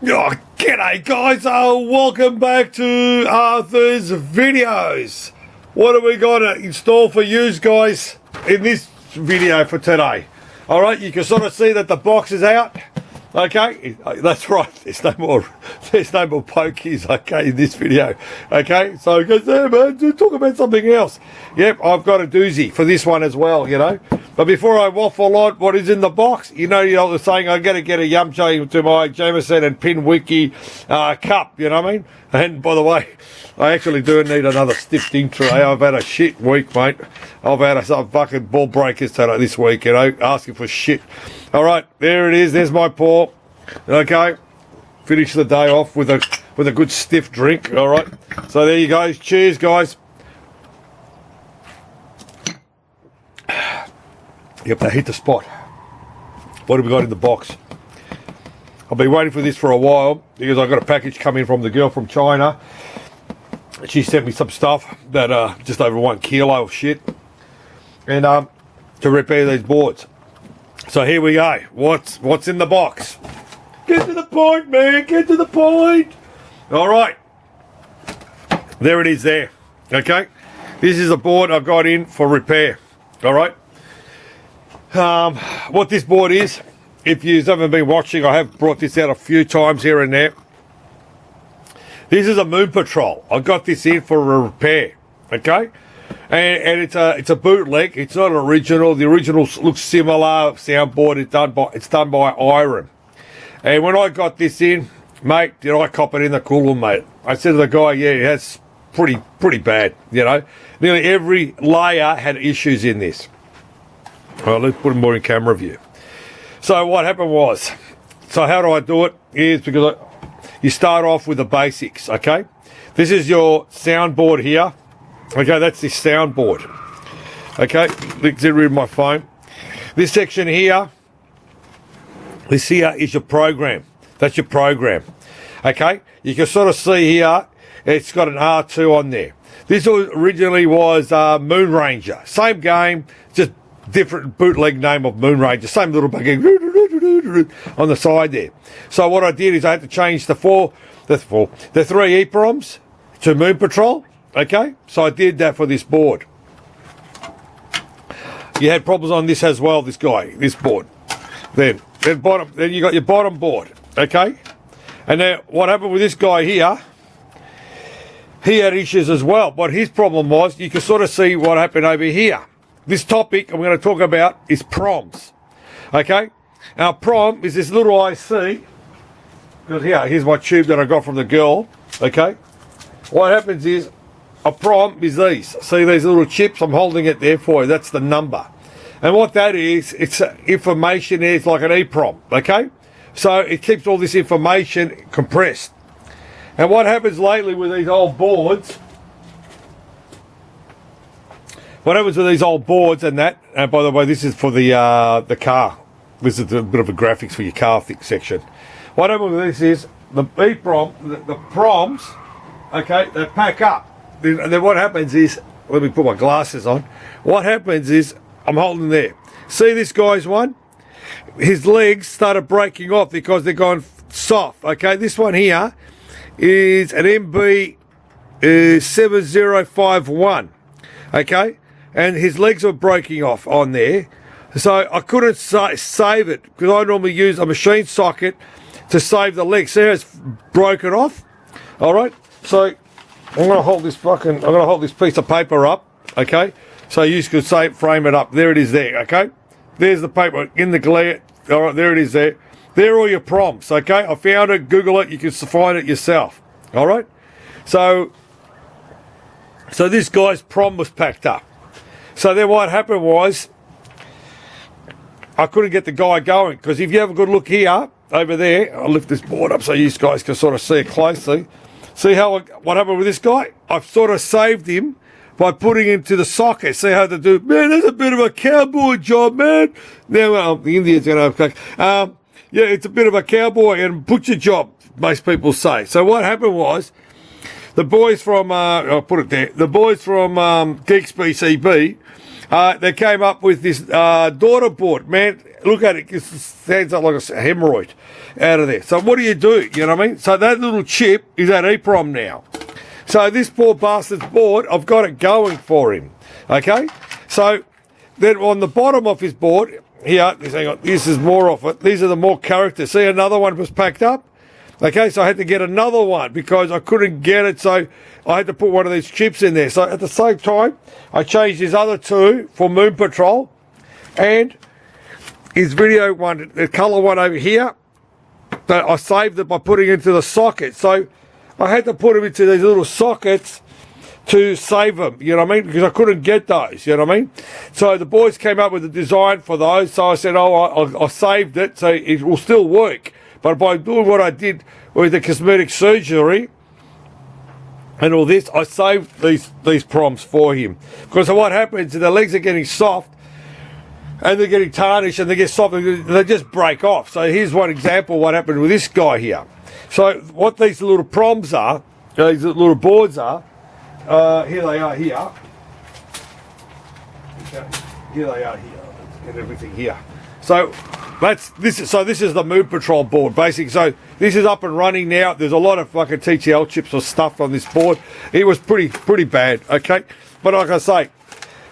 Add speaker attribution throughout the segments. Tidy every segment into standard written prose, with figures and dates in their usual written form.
Speaker 1: Oh, g'day guys, welcome back to Arthur's videos. What have we got in store for you guys in this video for today? Alright, you can sort of see that the box is out. Okay, that's right, there's no more pokies, okay, in this video. Okay, so it goes there, man, talk about something else. Yep, I've got a doozy for this one as well, you know. But before I waffle on what is in the box, you know the saying, I gotta get a yumcha to my Jameson and Pinwiki cup, you know what I mean? And by the way, I actually do need another stiff ding tray. I've had a shit week, mate. I've had some fucking ball breakers today this week, you know, asking for shit. All right, there it is. There's my pour. Okay, finish the day off with a good stiff drink. All right, so there you go. Cheers, guys. Yep, they hit the spot. What have we got in the box? I've been waiting for this for a while because I got a package coming from the girl from China. She sent me some stuff that just over 1 kilo of shit, and to repair these boards. So here we go. What's in the box? Get to the point, man. Get to the point. All right. There it is there. Okay. This is a board I've got in for repair. All right. What this board is, if you haven't been watching, I have brought this out a few times here and there. This is a Moon Patrol. I got this in for a repair. Okay. And it's a bootleg. It's not an original. The original looks similar. Soundboard. It's done by IREM. And when I got this in, mate, did I cop it in the cooler, mate? I said to the guy, yeah, it's pretty bad. You know, nearly every layer had issues in this. All right, let's put it more in camera view. So what happened was, so how do I do it? Is because you start off with the basics. Okay, this is your soundboard here. Okay, that's the soundboard. Okay, let's get rid of my phone. This section here, this here is your program. That's your program. Okay, you can sort of see here, it's got an R2 on there. This originally was Moon Ranger. Same game, just different bootleg name of Moon Ranger. Same little buggy on the side there. So what I did is I had to change the three EPROMs to Moon Patrol. Okay, so I did that for this board. You had problems on this as well, this board. Then you got your bottom board, okay? And then what happened with this guy here, he had issues as well, but his problem was, you can sort of see what happened over here. This topic I'm going to talk about is PROMs, okay? Now PROM is this little IC, because here's my tube that I got from the girl, okay? What happens is, a PROM is these. See these little chips? I'm holding it there for you. That's the number. And what that is, it's information. It's like an EPROM, okay? So it keeps all this information compressed. And what happens lately with these old boards, and that, and by the way, this is for the car. This is a bit of a graphics for your car section. What happens with this is, the EPROM, the PROMs, okay, they pack up. And then what happens is, let me put my glasses on. What happens is, I'm holding there. See this guy's one? His legs started breaking off because they're gone soft. Okay, this one here is an MB 7051. Okay, and his legs were breaking off on there. So I couldn't save it because I normally use a machine socket to save the legs. See how it's broken off? All right, so I'm going to hold this piece of paper up, okay? So you could frame it up. There it is there, okay? There's the paper in the glare. All right, there it is there. There are all your prompts, okay? I found it, Google it, you can find it yourself, all right? So this guy's PROM was packed up. So then what happened was, I couldn't get the guy going, because if you have a good look here, over there, I'll lift this board up so you guys can sort of see it closely. See what happened with this guy? I've sort of saved him by putting him to the socket. See how to do, man, that's a bit of a cowboy job, man. Now, the Indians are going to have, yeah, it's a bit of a cowboy and butcher job, most people say. So what happened was, the boys from, I'll put it there, the boys from Geeks PCB, they came up with this daughter board. Man, look at it, it stands up like a hemorrhoid. out of there. So what do? You know what I mean? So that little chip is at EEPROM now. So this poor bastard's board, I've got it going for him. Okay? So then on the bottom of his board, here, hang on, this is more of it. These are the more characters. See, another one was packed up. Okay, so I had to get another one because I couldn't get it, so I had to put one of these chips in there. So at the same time, I changed his other two for Moon Patrol and his video one, the colour one over here, that I saved it by putting into the socket. So I had to put them into these little sockets to save them, you know what I mean? Because I couldn't get those, you know what I mean? So the boys came up with a design for those, so I said, I saved it, so it will still work. But by doing what I did with the cosmetic surgery and all this, I saved these PROMs for him. Because what happens, the legs are getting soft, and they're getting tarnished, and they get soft, and they just break off. So here's one example of what happened with this guy here. So what these little PROMs are, these little boards are, here they are here. Okay. Here they are here. Let's get everything here. So this is the Moon Patrol board, basically. So this is up and running now. There's a lot of fucking TTL chips or stuff on this board. It was pretty bad, okay? But like I say,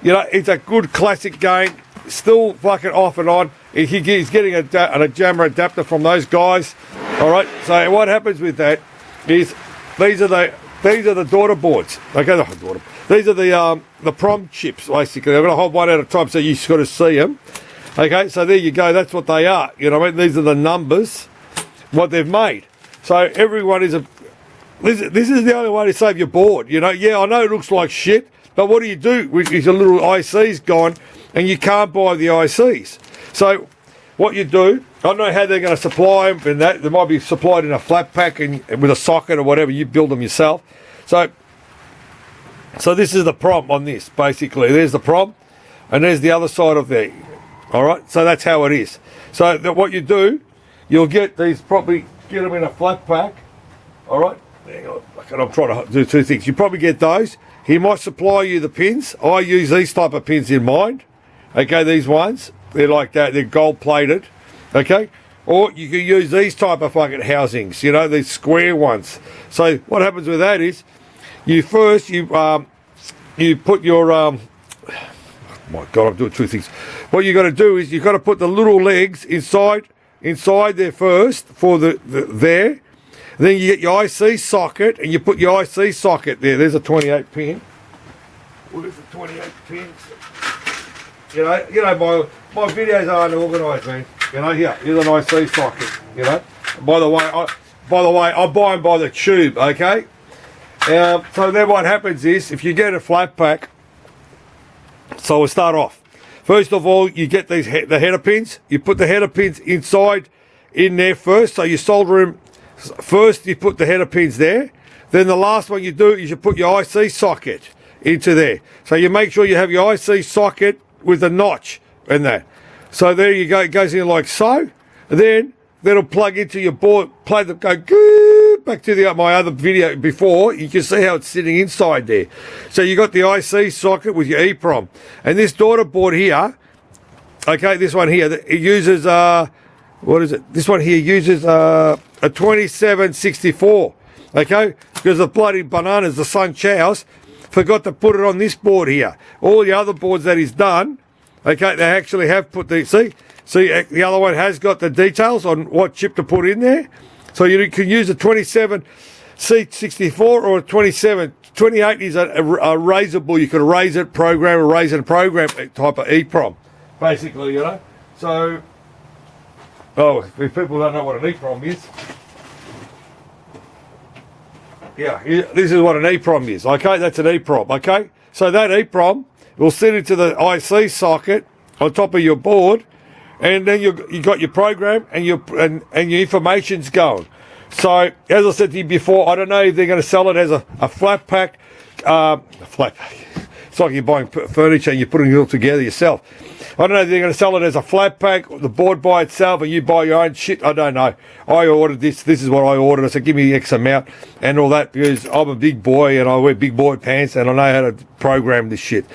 Speaker 1: you know, it's a good classic game. Still fucking off and on. He's getting a jammer adapter from those guys. All right. So what happens with that is these are the daughter boards. Okay, these are the PROM chips basically. I'm going to hold one at a time so you just got to see them. Okay, so there you go. That's what they are. You know what I mean? These are the numbers, what they've made. So everyone is this is the only way to save your board. You know, yeah, I know it looks like shit, but what do you do? Is a little IC's gone, and you can't buy the ICs. So what you do, I don't know how they're going to supply them, and that they might be supplied in a flat pack and with a socket or whatever. You build them yourself. So this is the PROM on this. Basically, there's the PROM, and there's the other side of the. All right, so that's how it is. So what you do, you'll get these, probably get them in a flat pack. All right, hang on, I'm trying to do two things. You probably get those. He might supply you the pins. I use these type of pins in mine. Okay, these ones, they're like that. They're gold plated. Okay, or you can use these type of fucking housings. You know, these square ones. So what happens with that is, you put your my God, I'm doing two things. What you got to do is you got to put the little legs inside there first for the there. Then you get your IC socket and you put your IC socket there. There's a 28 pin. Where's the 28 pins? You know, my videos aren't organised, man. You know, here's an IC socket. You know, by the way, I buy them by the tube. Okay. So then what happens is, if you get a flat pack. So we'll start off. First of all, you get the header pins. You put the header pins in there first. So you solder them first. You put the header pins there. Then the last one you do is you put your IC socket into there. So you make sure you have your IC socket with a notch in there. So there you go. It goes in like so. And then that'll plug into your board. Go back to my other video before. You can see how it's sitting inside there. So you got the IC socket with your EEPROM, and this daughter board here. Okay, this one here. It uses what is it? This one here uses a 2764. Okay, because the bloody bananas, the Sun Chows, forgot to put it on this board here. All the other boards that he's done, okay, they actually have put the see the other one has got the details on what chip to put in there. So you can use a 27C64 or a 28 is a raisable. You can raise it, program type of EEPROM, basically, you know. So, if people don't know what an EEPROM is, yeah, this is what an EEPROM is. Okay, that's an EEPROM. Okay, so that EEPROM will sit into the IC socket on top of your board. And then you got your program and your information's going. So as I said to you before, I don't know if they're going to sell it as a flat pack. It's like you're buying furniture and you're putting it all together yourself. I don't know if they're going to sell it as a flat pack, the board by itself, and you buy your own shit. I don't know. I ordered this. This is what I ordered. I said, give me the X amount and all that, because I'm a big boy and I wear big boy pants and I know how to program this shit.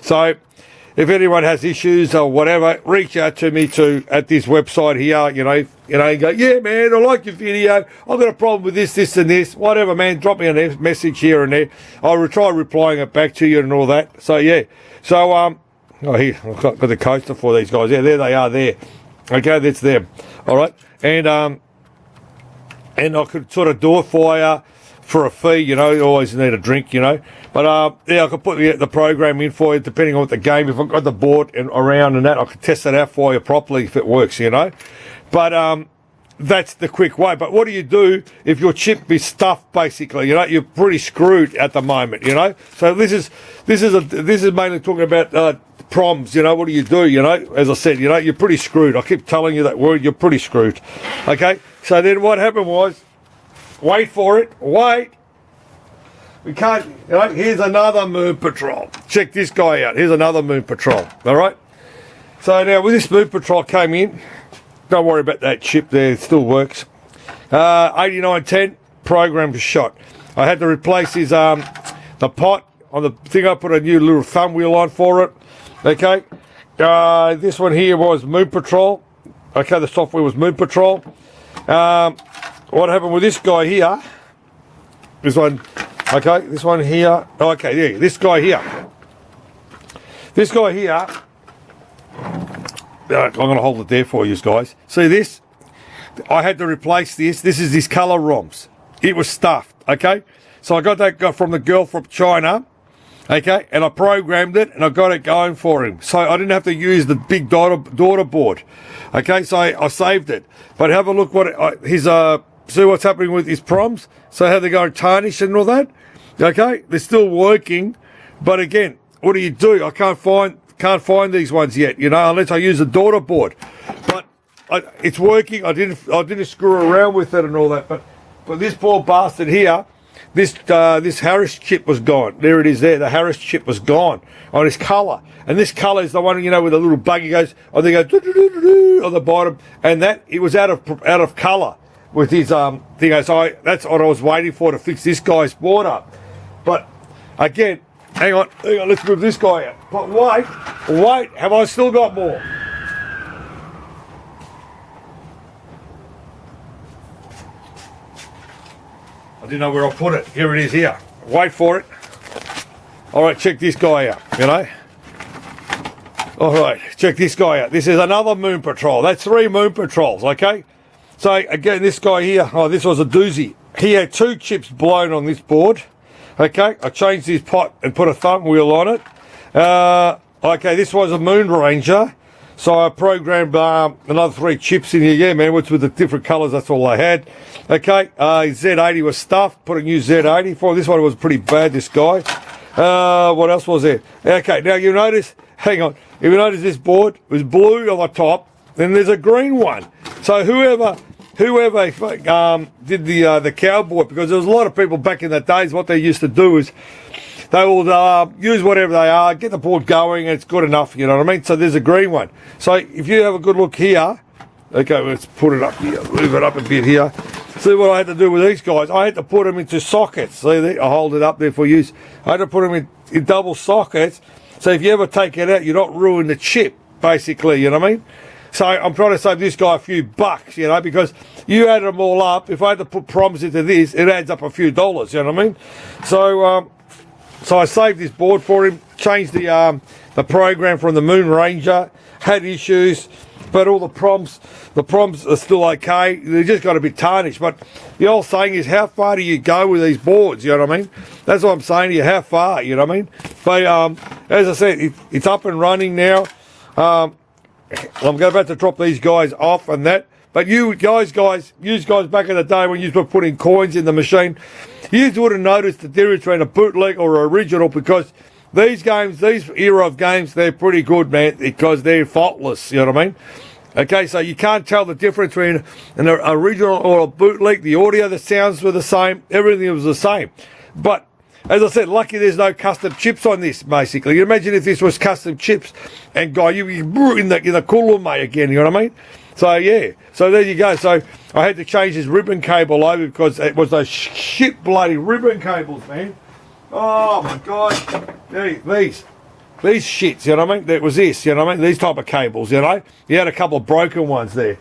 Speaker 1: So if anyone has issues or whatever, reach out to me at this website here, and go, yeah, man, I like your video. I've got a problem with this, and this. Whatever, man, drop me a message here and there. I'll try replying it back to you and all that. So, yeah. So, here, I've got the coaster for these guys. Yeah, there they are there. Okay, that's them. All right. And I could sort of do it for you for a fee, you always need a drink, But, yeah, I could put the program in for you depending on what the game, if I've got the board around and that, I could test it out for you properly if it works, But, that's the quick way. But what do you do if your chip is stuffed, basically? You're pretty screwed at the moment, So this is mainly talking about, PROMs, what do you do, As I said, you're pretty screwed. I keep telling you that word, you're pretty screwed. Okay? So then what happened was, wait for it, wait. We can't, here's another Moon Patrol. Check this guy out. Here's another Moon Patrol. All right? So now, when this Moon Patrol came in, don't worry about that chip there. It still works. 8910, program shot. I had to replace his, the pot on the thing. I put a new little thumb wheel on for it. Okay? This one here was Moon Patrol. Okay, the software was Moon Patrol. What happened with this guy here? This one. Okay, this one here. Okay, yeah, this guy here. This guy here. I'm going to hold it there for you guys. See this? I had to replace this. This is this color ROMs. It was stuffed, okay? So I got that from the girl from China, okay? And I programmed it and I got it going for him. So I didn't have to use the big daughter board, okay? So I saved it. But have a look see what's happening with his PROMs. So how they're going tarnish and all that. Okay, they're still working, but again, what do? I can't find these ones yet, unless I use a daughter board. But it's working. I didn't screw around with it and all that. But this poor bastard here, this Harris chip was gone. There it is. There, the Harris chip was gone on his color, and this color is the one with a little buggy goes. I think goes on the bottom, and that it was out of color with his thing. So that's what I was waiting for to fix this guy's board up. But again, hang on, let's move this guy out. But wait, have I still got more? I didn't know where I put it. Here it is here. Wait for it. All right, check this guy out, All right, check this guy out. This is another Moon Patrol. That's 3 Moon Patrols, okay? So again, this guy here, this was a doozy. He had 2 chips blown on this board. Okay, I changed his pot and put a thumb wheel on it. Okay, this was a Moon Ranger. So I programmed another 3 chips in here. Yeah, man, which with the different colours, that's all I had. Okay, Z80 was stuffed. Put a new Z80 for. This one was pretty bad, this guy. What else was there? Okay, now you notice, hang on. If you notice this board was blue on the top, then there's a green one. So whoever did the cowboy, because there was a lot of people back in the days, what they used to do is they will use whatever they are, get the board going, and it's good enough, you know what I mean? So there's a green one. So if you have a good look here, okay, let's put it up here, move it up a bit here. See what I had to do with these guys? I had to put them into sockets. See there? I hold it up there for use. I had to put them in double sockets. So if you ever take it out, you're not ruining the chip, basically, you know what I mean? So I'm trying to save this guy a few bucks, because you add them all up. If I had to put PROMs into this, it adds up a few dollars, you know what I mean? So I saved this board for him, changed the program from the Moon Ranger, had issues, but all the PROMs are still okay. They just got a bit tarnished. But the old saying is, how far do you go with these boards? You know what I mean? That's what I'm saying to you. How far? You know what I mean? But as I said, it's up and running now. I'm about to drop these guys off and that. But you guys back in the day when you were putting coins in the machine, you would have noticed the difference between a bootleg or original, because these era of games, they're pretty good, man, because they're faultless, you know what I mean? Okay, so you can't tell the difference between an original or a bootleg. The audio, the sounds were the same, everything was the same. But as I said, lucky there's no custom chips on this, basically. You imagine if this was custom chips and you'd be in the cooler, mate, again, you know what I mean? So, yeah. So, there you go. So, I had to change this ribbon cable over because it was those shit bloody ribbon cables, man. Oh, my God. These. these shits, you know what I mean? That was this, you know what I mean? These type of cables, you know? You had a couple of broken ones there.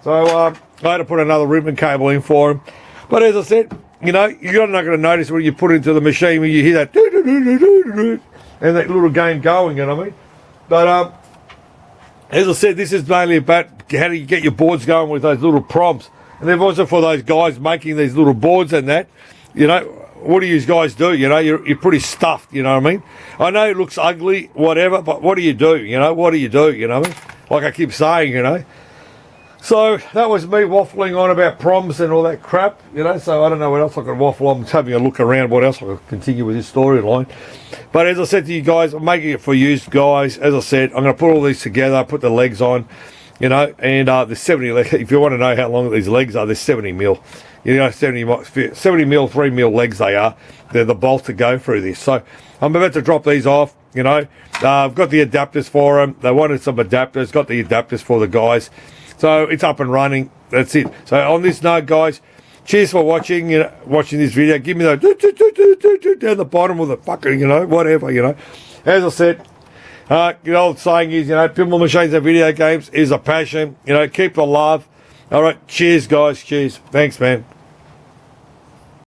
Speaker 1: So I had to put another ribbon cable in for him. But as I said, you know, you're not going to notice when you put it into the machine when you hear that and that little game going, you know what I mean? But as I said, this is mainly about how do you get your boards going with those little prompts. And then also for those guys making these little boards and that, you know, what do you guys do? You know, you're pretty stuffed, you know what I mean? I know it looks ugly, whatever, but what do you do? You know, what do you do? You know what I mean? Like I keep saying, you know. So that was me waffling on about proms and all that crap, you know. So I don't know what else I could waffle on. I'm just having a look around what else I could continue with this storyline. But as I said to you guys, I'm making it for you guys. As I said, I'm going to put all these together, put the legs on, you know, and there's 70, if you want to know how long these legs are, there's 70 mil. You know, 70 mil, 3 mil legs they are. They're the bolts that go through this. So I'm about to drop these off, you know. I've got the adapters for them. They wanted some adapters, got the adapters for the guys. So it's up and running. That's it. So on this note, guys, cheers for watching, you know, watching this video. Give me those down the bottom of the fucking, you know, whatever, you know. As I said, the old saying is, you know, pinball machines and video games is a passion. You know, keep the love. All right, cheers, guys. Cheers. Thanks, man.